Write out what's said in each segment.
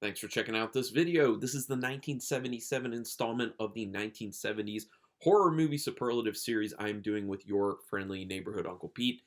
Thanks for checking out this video. This is the 1977 installment of the 1970s horror movie superlative series I'm doing with your friendly neighborhood Uncle Pete.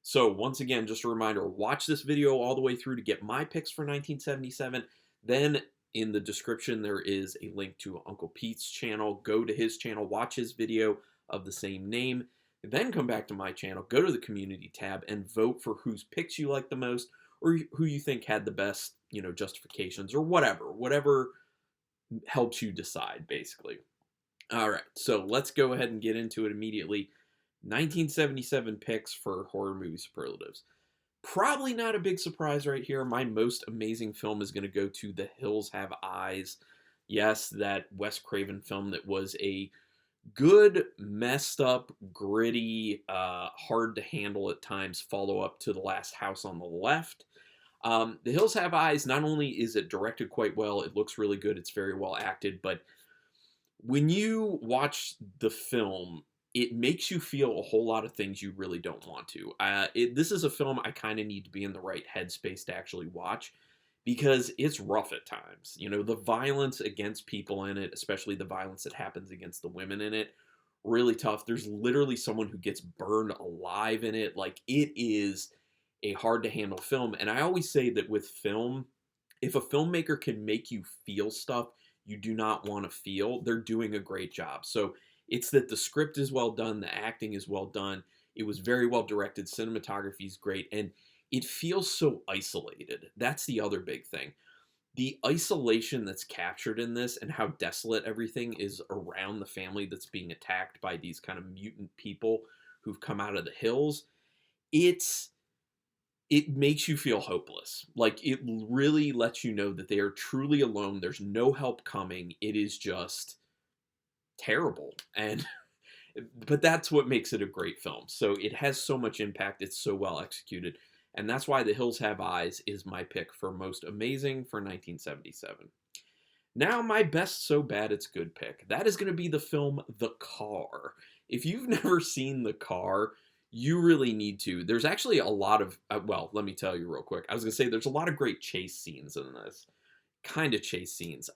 So once again, just a reminder, watch this video all the way through to get my picks for 1977. Then in the description, there is a link to Uncle Pete's channel. Go to his channel, watch his video of the same name, then come back to my channel, go to the community tab, and vote for whose picks you like the most or who you think had the best, justifications or whatever helps you decide, basically. All right, so let's go ahead and get into it immediately. 1977 picks for horror movie superlatives. Probably not a big surprise right here. My most amazing film is going to go to The Hills Have Eyes. Yes, that Wes Craven film that was a good, messed up, gritty, hard to handle at times follow up to The Last House on the Left. The Hills Have Eyes, not only is it directed quite well, it looks really good, it's very well acted, but when you watch the film, it makes you feel a whole lot of things you really don't want to. This is a film I kind of need to be in the right headspace to actually watch because it's rough at times. The violence against people in it, especially the violence that happens against the women in it, really tough. There's literally someone who gets burned alive in it. Like, it is a hard to handle film. And I always say that with film, if a filmmaker can make you feel stuff you do not want to feel, they're doing a great job. So it's that the script is well done, the acting is well done, it was very well directed, cinematography is great, and it feels so isolated. That's the other big thing. The isolation that's captured in this and how desolate everything is around the family that's being attacked by these kind of mutant people who've come out of the hills, it's it makes you feel hopeless. Like, it really lets you know that they are truly alone. There's no help coming. It is just terrible. And but that's what makes it a great film. So it has so much impact. It's so well executed. And that's why The Hills Have Eyes is my pick for most amazing for 1977. Now, my best so bad it's good pick. That is going to be the film The Car. If you've never seen The Car, you really need to. There's actually a lot of, well, let me tell you real quick. I was going to say there's a lot of great chase scenes in this. Kind of chase scenes.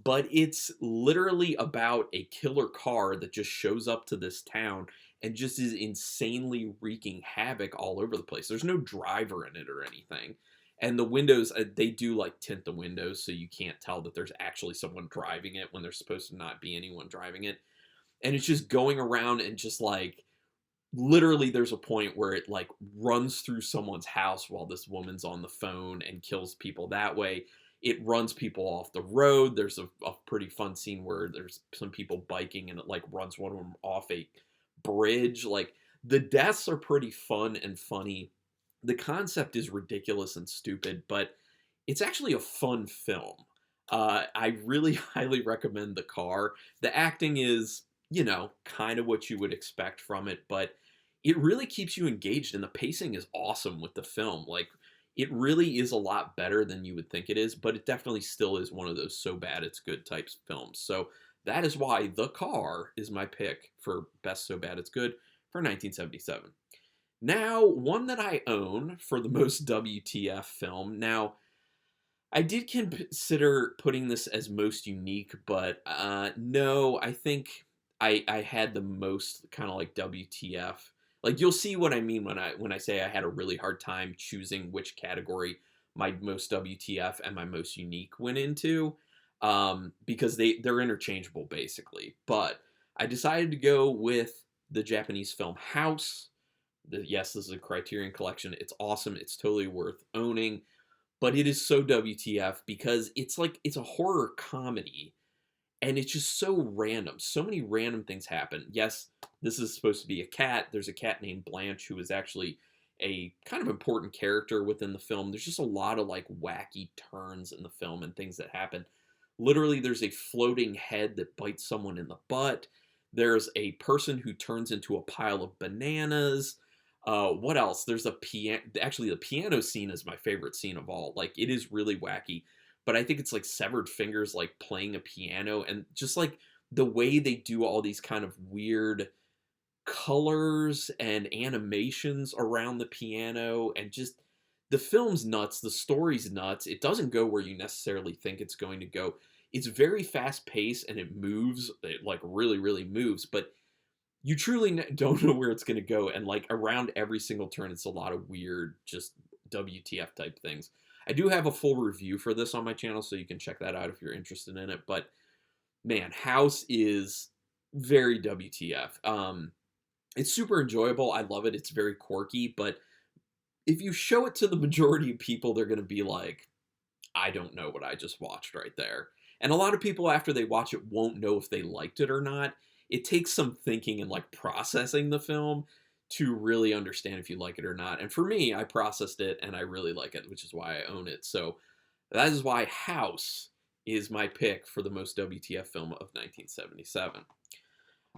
But it's literally about a killer car that just shows up to this town and just is insanely wreaking havoc all over the place. There's no driver in it or anything. And the windows, they do like tint the windows so you can't tell that there's actually someone driving it when there's supposed to not be anyone driving it. And it's just going around and just like, literally there's a point where it like runs through someone's house while this woman's on the phone and kills people that way. It runs people off the road. There's a pretty fun scene where there's some people biking and it like runs one of them off a bridge. Like, the deaths are pretty fun and funny. The concept is ridiculous and stupid, but it's actually a fun film. I really highly recommend The Car. The acting is, kind of what you would expect from it, but it really keeps you engaged, and the pacing is awesome with the film. Like, it really is a lot better than you would think it is, but it definitely still is one of those so bad it's good types films. So that is why The Car is my pick for best so bad it's good for 1977. Now, one that I own for the most WTF film. Now, I did consider putting this as most unique, but no, I think I had the most kind of like WTF. Like, you'll see what I mean when I say I had a really hard time choosing which category my most WTF and my most unique went into, because they're interchangeable basically. But I decided to go with the Japanese film House. Yes, this is a Criterion Collection. It's awesome. It's totally worth owning. But it is so WTF because it's a horror comedy and it's just so random. So many random things happen. Yes, this is supposed to be a cat. There's a cat named Blanche who is actually a kind of important character within the film. There's just a lot of like wacky turns in the film and things that happen. Literally, there's a floating head that bites someone in the butt. There's a person who turns into a pile of bananas. What else? There's a piano. Actually, the piano scene is my favorite scene of all. Like, it is really wacky, but I think it's like severed fingers, like playing a piano, and just like the way they do all these kind of weird colors and animations around the piano, and just The film's nuts, the story's nuts. It doesn't go where you necessarily think it's going to go. It's very fast paced and it moves, it like really, really moves, but you truly don't know where it's going to go. And like around every single turn, it's a lot of weird, just WTF type things. I do have a full review for this on my channel, so you can check that out if you're interested in it. But man, House is very WTF. It's super enjoyable. I love it. It's very quirky, but if you show it to the majority of people, they're going to be like, I don't know what I just watched right there. And a lot of people, after they watch it, won't know if they liked it or not. It takes some thinking and like processing the film to really understand if you like it or not. And for me, I processed it and I really like it, which is why I own it. So that is why House is my pick for the most WTF film of 1977.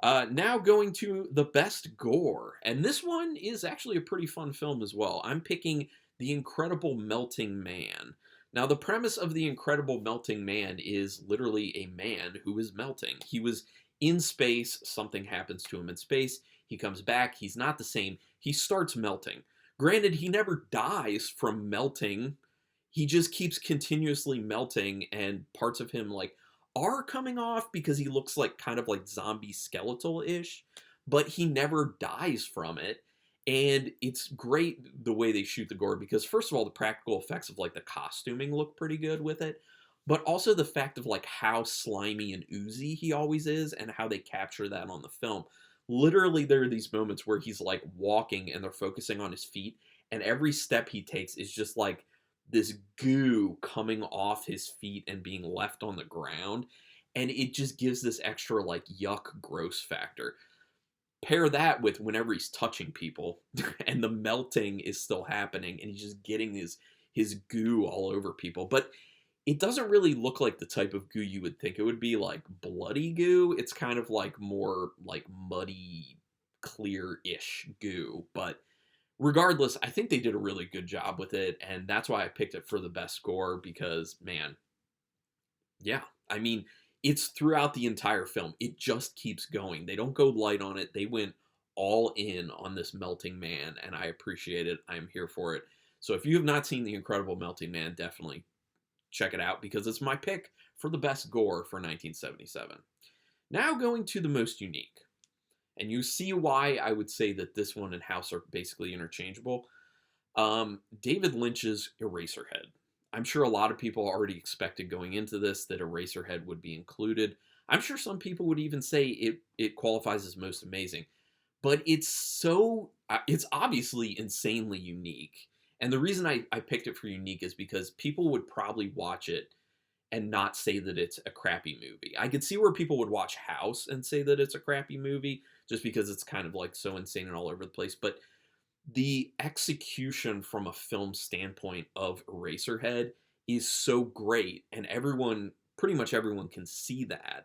Now going to the best gore. And this one is actually a pretty fun film as well. I'm picking The Incredible Melting Man. Now, the premise of The Incredible Melting Man is literally a man who is melting. He was in space, something happens to him in space, he comes back, he's not the same, he starts melting. Granted, he never dies from melting, he just keeps continuously melting, and parts of him, like, are coming off because he looks like kind of like zombie skeletal-ish, but he never dies from it. And it's great the way they shoot the gore because, first of all, the practical effects of like the costuming look pretty good with it, but also the fact of like how slimy and oozy he always is and how they capture that on the film. Literally, there are these moments where he's like walking and they're focusing on his feet, and every step he takes is just like this goo coming off his feet and being left on the ground. And it just gives this extra like yuck gross factor. Pair that with whenever he's touching people and the melting is still happening and he's just getting his goo all over people. But it doesn't really look like the type of goo you would think it would be, like bloody goo. It's kind of like more like muddy, clear-ish goo. But regardless, I think they did a really good job with it, and that's why I picked it for the best score because, man, yeah, I mean, it's throughout the entire film. It just keeps going. They don't go light on it. They went all in on this melting man, and I appreciate it. I'm here for it. So if you have not seen The Incredible Melting Man, definitely check it out because it's my pick for the best gore for 1977. Now going to the most unique. And you see why I would say that this one and House are basically interchangeable. David Lynch's Eraserhead. I'm sure a lot of people already expected going into this that Eraserhead would be included. I'm sure some people would even say it qualifies as most amazing. But it's obviously insanely unique. And the reason I picked it for unique is because people would probably watch it and not say that it's a crappy movie. I could see where people would watch House and say that it's a crappy movie just because it's kind of like so insane and all over the place. But the execution from a film standpoint of Eraserhead is so great, and pretty much everyone can see that.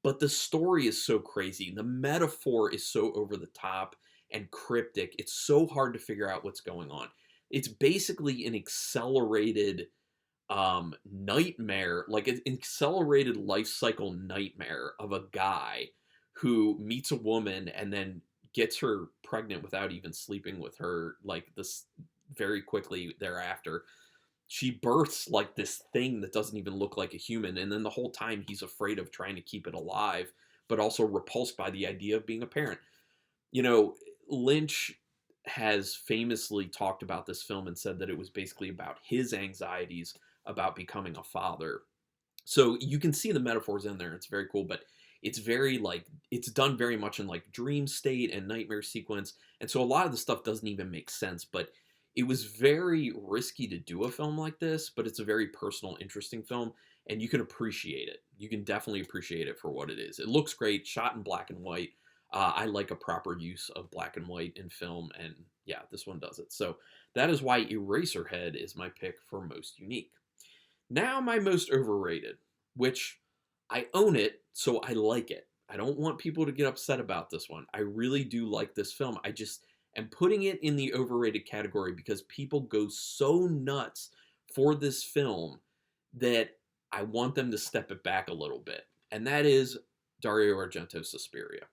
But the story is so crazy. The metaphor is so over the top and cryptic. It's so hard to figure out what's going on. It's basically an accelerated nightmare, like an accelerated life cycle nightmare of a guy who meets a woman and then gets her pregnant without even sleeping with her, like this very quickly thereafter. She births like this thing that doesn't even look like a human, and then the whole time he's afraid of trying to keep it alive, but also repulsed by the idea of being a parent. You know, Lynch has famously talked about this film and said that it was basically about his anxieties about becoming a father. So you can see the metaphors in there. It's very cool, but it's very like it's done very much in like dream state and nightmare sequence. And so a lot of the stuff doesn't even make sense, but it was very risky to do a film like this, but it's a very personal, interesting film, and you can appreciate it. You can definitely appreciate it for what it is. It looks great, shot in black and white. I like a proper use of black and white in film, and yeah, this one does it. So that is why Eraserhead is my pick for most unique. Now my most overrated, which I own it, so I like it. I don't want people to get upset about this one. I really do like this film. I just am putting it in the overrated category because people go so nuts for this film that I want them to step it back a little bit. And that is Dario Argento's Suspiria.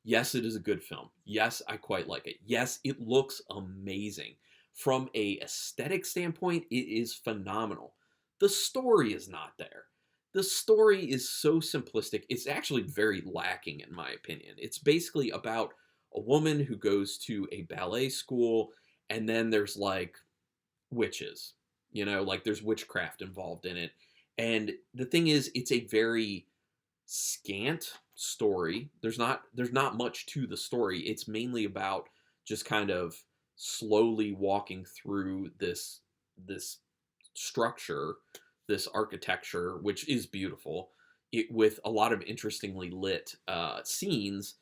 Yes, it is a good film. Yes, I quite like it. Yes, it looks amazing. From a aesthetic standpoint, it is phenomenal. The story is not there. The story is so simplistic. It's actually very lacking, in my opinion. It's basically about a woman who goes to a ballet school, and then there's like witches, like there's witchcraft involved in it. And the thing is, it's a very scant story. There's not much to the story. It's mainly about just kind of slowly walking through this structure, this architecture, which is beautiful, with a lot of interestingly lit scenes,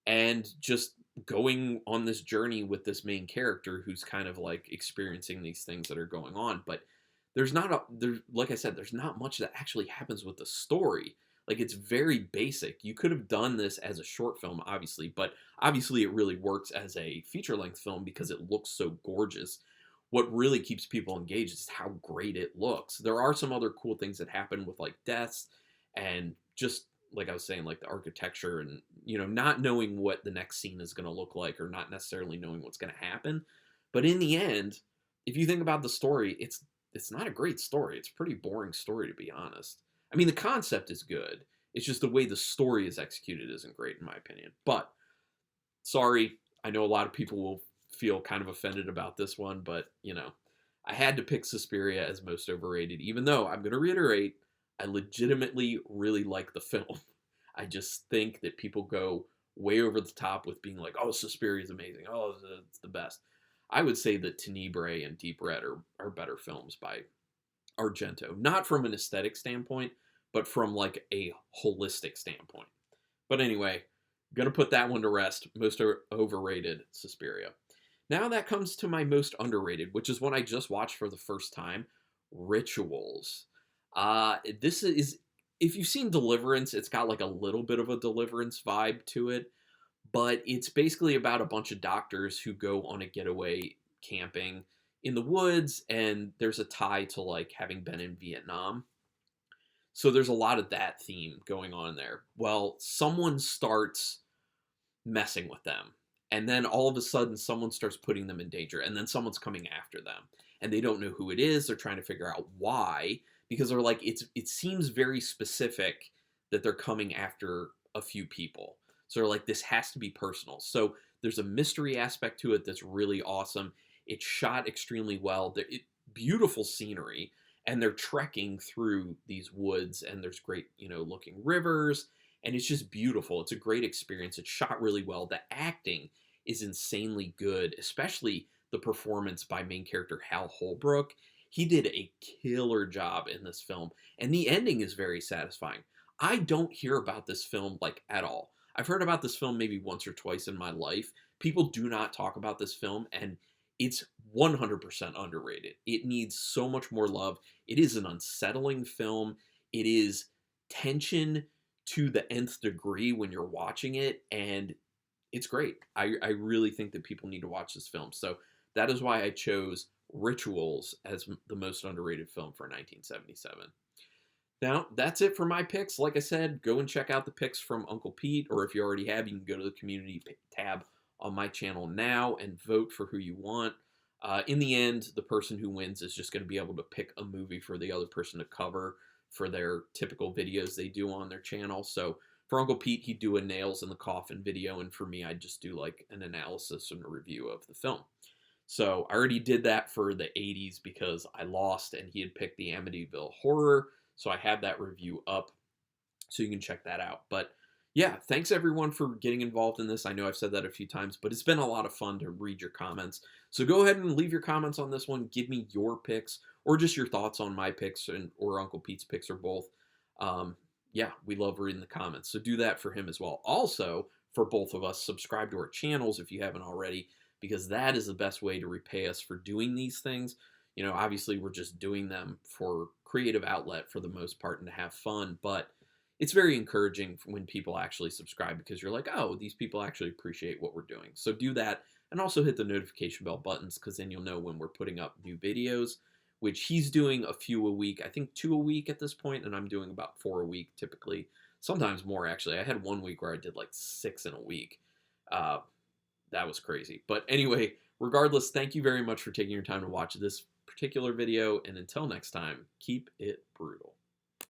and just going on this journey with this main character who's kind of like experiencing these things that are going on. But like I said, there's not much that actually happens with the story. Like, it's very basic. You could have done this as a short film, obviously, but obviously it really works as a feature-length film because it looks so gorgeous. What really keeps people engaged is how great it looks. There are some other cool things that happen with like deaths and just like I was saying, like the architecture and not knowing what the next scene is going to look like, or not necessarily knowing what's going to happen. But in the end, if you think about the story, it's not a great story. It's a pretty boring story, to be honest. I mean, the concept is good. It's just the way the story is executed isn't great, in my opinion. But, sorry, I know a lot of people will feel kind of offended about this one, but, I had to pick Suspiria as most overrated, even though, I'm going to reiterate, I legitimately really like the film. I just think that people go way over the top with being like, oh, Suspiria is amazing. Oh, it's the best. I would say that Tenebrae and Deep Red are better films by Argento. Not from an aesthetic standpoint, but from like a holistic standpoint. But anyway, gonna put that one to rest. Most overrated, Suspiria. Now that comes to my most underrated, which is one I just watched for the first time, Rituals. This is, if you've seen Deliverance, it's got like a little bit of a Deliverance vibe to it, but it's basically about a bunch of doctors who go on a getaway camping in the woods, and there's a tie to like having been in Vietnam. So there's a lot of that theme going on there. Well, someone starts messing with them, and then all of a sudden someone starts putting them in danger, and then someone's coming after them, and they don't know who it is. They're trying to figure out why, because they're like, it seems very specific that they're coming after a few people. So they're like, this has to be personal. So there's a mystery aspect to it that's really awesome. It's shot extremely well. Beautiful scenery, and they're trekking through these woods, and there's great, looking rivers, and it's just beautiful. It's a great experience. It's shot really well. The acting is insanely good, especially the performance by main character Hal Holbrook. He did a killer job in this film, and the ending is very satisfying. I don't hear about this film like at all. I've heard about this film maybe once or twice in my life. People do not talk about this film, and it's 100% underrated. It needs so much more love. It is an unsettling film. It is tension to the nth degree when you're watching it, and it's great. I really think that people need to watch this film. So that is why I chose Rituals as the most underrated film for 1977. Now, that's it for my picks. Like I said, go and check out the picks from Uncle Pete, or if you already have, you can go to the community tab on my channel now and vote for who you want. In the end, the person who wins is just going to be able to pick a movie for the other person to cover for their typical videos they do on their channel. So for Uncle Pete, he'd do a Nails in the Coffin video, and for me, I'd just do like an analysis and a review of the film. So I already did that for the 80s because I lost and he had picked the Amityville Horror. So I have that review up, so you can check that out. But yeah, thanks everyone for getting involved in this. I know I've said that a few times, but it's been a lot of fun to read your comments. So go ahead and leave your comments on this one. Give me your picks, or just your thoughts on my picks or Uncle Pete's picks, or both. Yeah, we love reading the comments. So do that for him as well. Also, for both of us, subscribe to our channels if you haven't already, because that is the best way to repay us for doing these things. Obviously we're just doing them for creative outlet for the most part and to have fun, but it's very encouraging when people actually subscribe, because you're like, oh, these people actually appreciate what we're doing. So do that, and also hit the notification bell buttons, because then you'll know when we're putting up new videos, which he's doing a few a week. I think 2 a week at this point, and I'm doing about 4 a week typically. Sometimes more, actually. I had one week where I did like 6 in a week. That was crazy. But anyway, Regardless, thank you very much for taking your time to watch this particular video, and until next time, keep it brutal.